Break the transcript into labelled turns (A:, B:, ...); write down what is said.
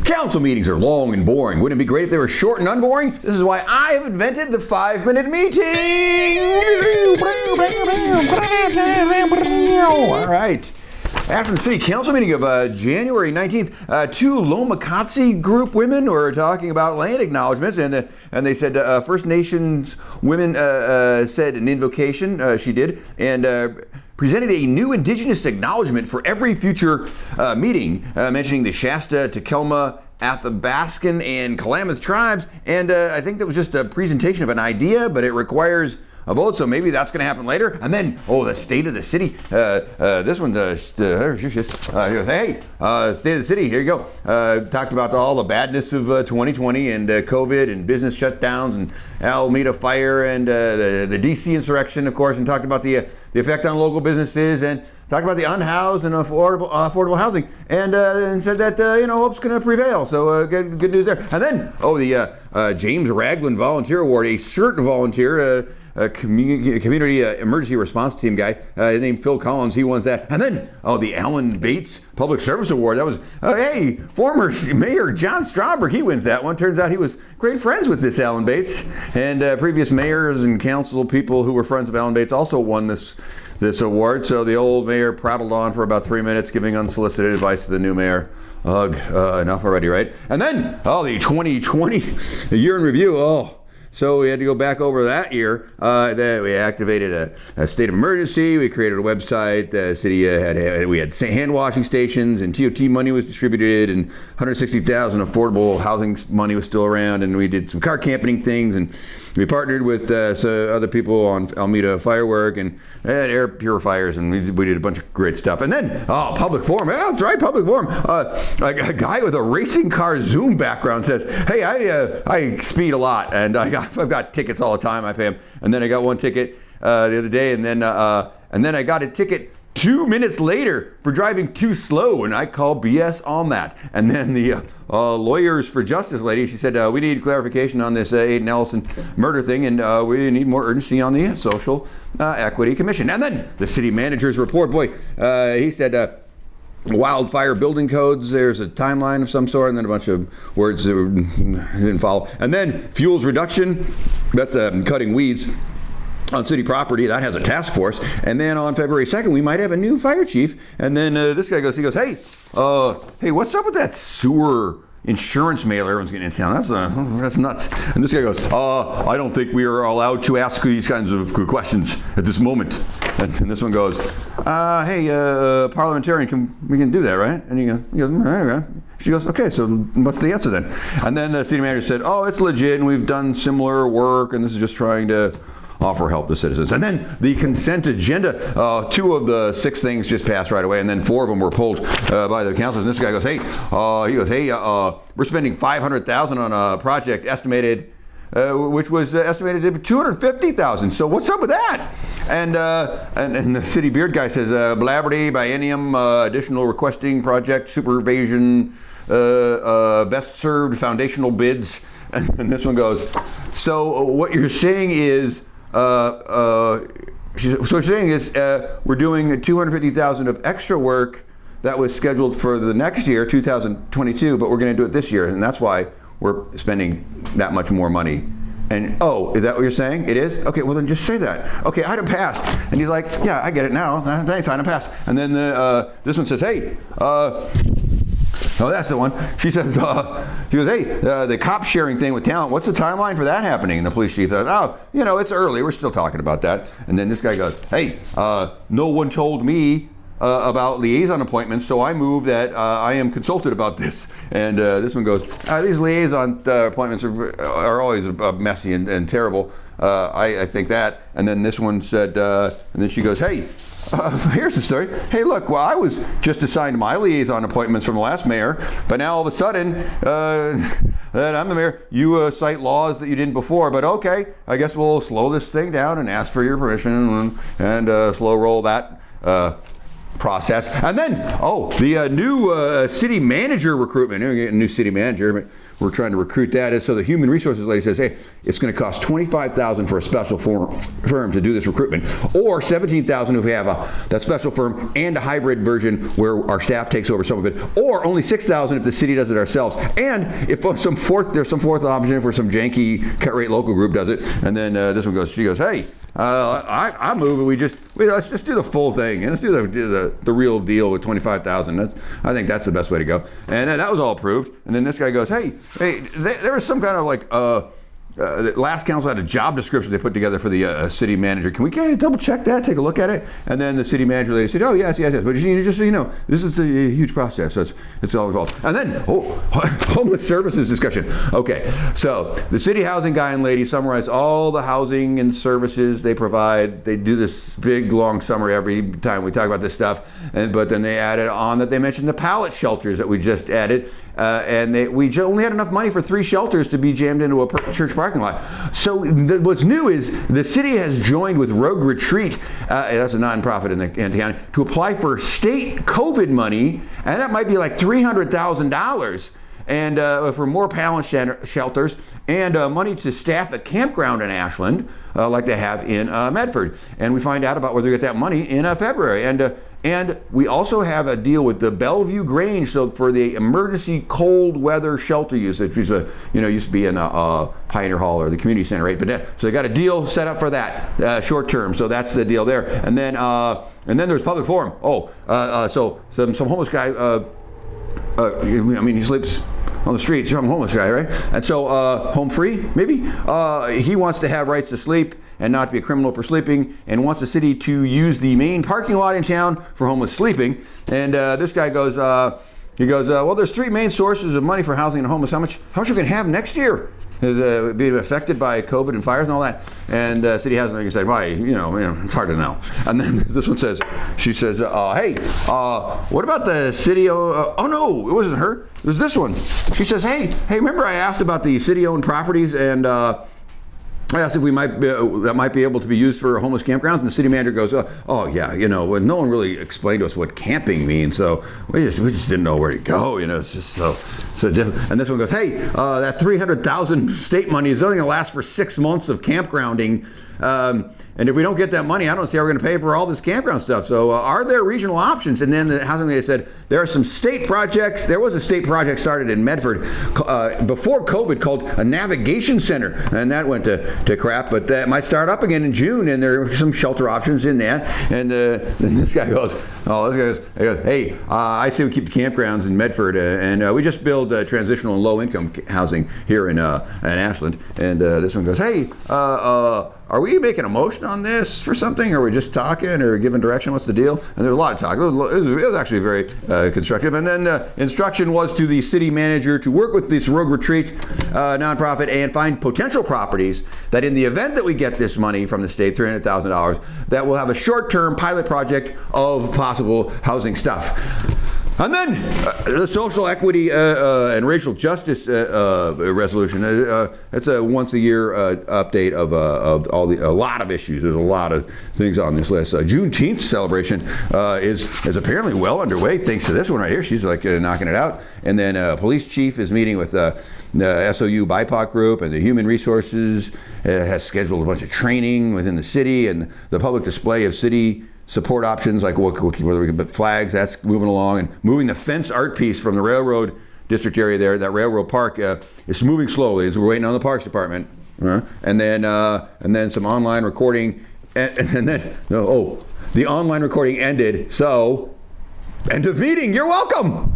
A: Council meetings are long and boring. Wouldn't it be great if they were short and unboring? This is why I have invented the 5-minute meeting. All right. Ashland City Council meeting of January 19th, two Lomakatsi group women were talking about land acknowledgements, and they said First Nations women said an invocation, she did, and presented a new Indigenous acknowledgement for every future meeting, mentioning the Shasta, Takelma, Athabaskan, and Klamath tribes, and I think that was just a presentation of an idea, but it requires a vote, so maybe that's going to happen later. And then, the state of the city. This one, hey, state of the city, here you go. Talked about all the badness of 2020 and COVID and business shutdowns and Alameda fire and the DC insurrection, of course, and talked about the effect on local businesses and talked about the unhoused and affordable housing, and said that hope's going to prevail. So good news there. And then the James Ragland Volunteer Award, a CERT volunteer, a community emergency response team guy named Phil Collins. He won that. And then the Alan Bates Public Service Award. That was former Mayor John Stromberg. He wins that one. Turns out he was great friends with this Alan Bates, and previous mayors and council people who were friends of Alan Bates also won this award. So the old mayor prattled on for about 3 minutes, giving unsolicited advice to the new mayor. Ugh, enough already, right? And then, the 2020 year in review. So we had to go back over that year. Then we activated a state of emergency. We created a website. The city we had hand washing stations, and TOT money was distributed, and 160,000 affordable housing money was still around. And we did some car camping things, and we partnered with some other people on Alameda Firework and air purifiers, and we did a bunch of great stuff. And then public forum. Yeah, that's right, public forum. A guy with a racing car Zoom background says, "Hey, I speed a lot, and I've got tickets all the time. I pay them." And then I got one ticket the other day, and then I got a ticket 2 minutes later for driving too slow, and I call BS on that. And then the Lawyers for Justice lady, she said, we need clarification on this Aiden Ellison murder thing, and we need more urgency on the Social Equity Commission. And then the city manager's report, he said, wildfire building codes, there's a timeline of some sort, and then a bunch of words that didn't follow. And then fuels reduction, that's cutting weeds on city property, that has a task force. And then on February 2nd, we might have a new fire chief. And then this guy goes, hey, what's up with that sewer insurance mailer everyone's getting in town? That's nuts. And this guy goes, I don't think we are allowed to ask these kinds of questions at this moment. And this one goes, hey, parliamentarian, we can do that, right? And he goes, all right. She goes, okay, so what's the answer then? And then the city manager said, it's legit, and we've done similar work, and this is just trying to offer help to citizens. And then the consent agenda, 2 of the 6 things just passed right away, and then 4 of them were pulled by the councilors. And this guy goes, we're spending $500,000 on a project estimated, which was estimated to be $250,000. So what's up with that? And the city beard guy says, Blabberty, biennium, additional requesting project, supervision, best served foundational bids. And this one goes, so what you're saying is, we're doing $250,000 of extra work that was scheduled for the next year, 2022, but we're going to do it this year, and that's why we're spending that much more money. And is that what you're saying? It is? Okay, well then just say that. Okay, item passed. And he's like, yeah, I get it now. Thanks, item passed. And then this one says, hey, that's the one. She says, hey, the cop sharing thing with talent, what's the timeline for that happening? And the police chief says, it's early. We're still talking about that. And then this guy goes, hey, no one told me about liaison appointments, so I move that I am consulted about this. And this one goes, these liaison appointments are always messy and terrible. I think that. And then this one said, and then she goes, hey, here's the story. Hey, look, well, I was just assigned my liaison appointments from the last mayor, but now all of a sudden, that I'm the mayor, you cite laws that you didn't before, but okay, I guess we'll slow this thing down and ask for your permission and slow roll that process. And then, the new city manager recruitment. We're getting a new city manager, but we're trying to recruit that. And so the human resources lady says, hey, it's going to cost $25,000 for a special firm to do this recruitment, or $17,000 if we have that special firm and a hybrid version where our staff takes over some of it, or only $6,000 if the city does it ourselves. And if there's some fourth option for some janky cut rate local group does it. And then this one goes, she goes, hey, I move and let's just do the full thing and let's do the real deal with $25,000. I think that's the best way to go. And that was all approved. And then this guy goes, hey, there was some kind of like the last council had a job description they put together for the city manager. Can we double check that, take a look at it? And then the city manager lady said, oh, yes. But just so you know, this is a huge process, so it's all involved. And then, homeless services discussion. Okay, so the city housing guy and lady summarize all the housing and services they provide. They do this big, long summary every time we talk about this stuff. But then they added on that they mentioned the pallet shelters that we just added. And we only had enough money for 3 shelters to be jammed into a church parking lot. So what's new is the city has joined with Rogue Retreat, that's a nonprofit in the county, to apply for state COVID money, and that might be like $300,000, and for more pallet shelters and money to staff a campground in Ashland, like they have in Medford. And we find out about whether we get that money in February. And we also have a deal with the Bellevue Grange, so for the emergency cold weather shelter use, which is used to be in Pioneer Hall or the community center, right? But so they got a deal set up for that short term. So that's the deal there. And then there's public forum. So some homeless guy. He sleeps on the streets. You're a homeless guy, right? And so home free, maybe. He wants to have rights to sleep and not be a criminal for sleeping, and wants the city to use the main parking lot in town for homeless sleeping. And this guy goes, well, there's 3 main sources of money for housing and homeless. How much are we going to have next year? Is being affected by COVID and fires and all that? And city housing said, why, it's hard to know. And then this one says, hey, what about the city? Oh no, it wasn't her. It was this one. She says, hey, remember I asked about the city-owned properties, and I asked if that might be able to be used for homeless campgrounds, and the city manager goes, oh yeah, no one really explained to us what camping means, so we just didn't know where to go, it's just so different. And this one goes, hey, that $300,000 state money is only going to last for 6 months of campgrounding, and if we don't get that money, I don't see how we're going to pay for all this campground stuff. So are there regional options? And then the housing lady said, there are some state projects. There was a state project started in Medford before COVID called a navigation center, and that went to crap, but that might start up again in June, and there are some shelter options in that. And then this guy goes, hey, I say we keep the campgrounds in Medford, and we just build transitional and low-income housing here in Ashland. And this one goes, hey, are we making a motion on this for something? Or are we just talking or giving direction? What's the deal? And there's a lot of talk. It was actually very constructive. And then instruction was to the city manager to work with this Rogue Retreat nonprofit and find potential properties that in the event that we get this money from the state, $300,000, that will have a short-term pilot project of possible housing stuff. And then the social equity and racial justice resolution. It's a once-a-year update of a lot of issues. There's a lot of things on this list. Juneteenth celebration is apparently well underway thanks to this one right here. She's like knocking it out. And then police chief is meeting with the SOU BIPOC group, and the human resources has scheduled a bunch of training within the city, and the public display of city support options like whether we can put flags, that's moving along, and moving the fence art piece from the railroad district area there, that railroad park, is moving slowly as we're waiting on the Parks Department. And then some online recording, and then the online recording ended. So, end of meeting. You're welcome.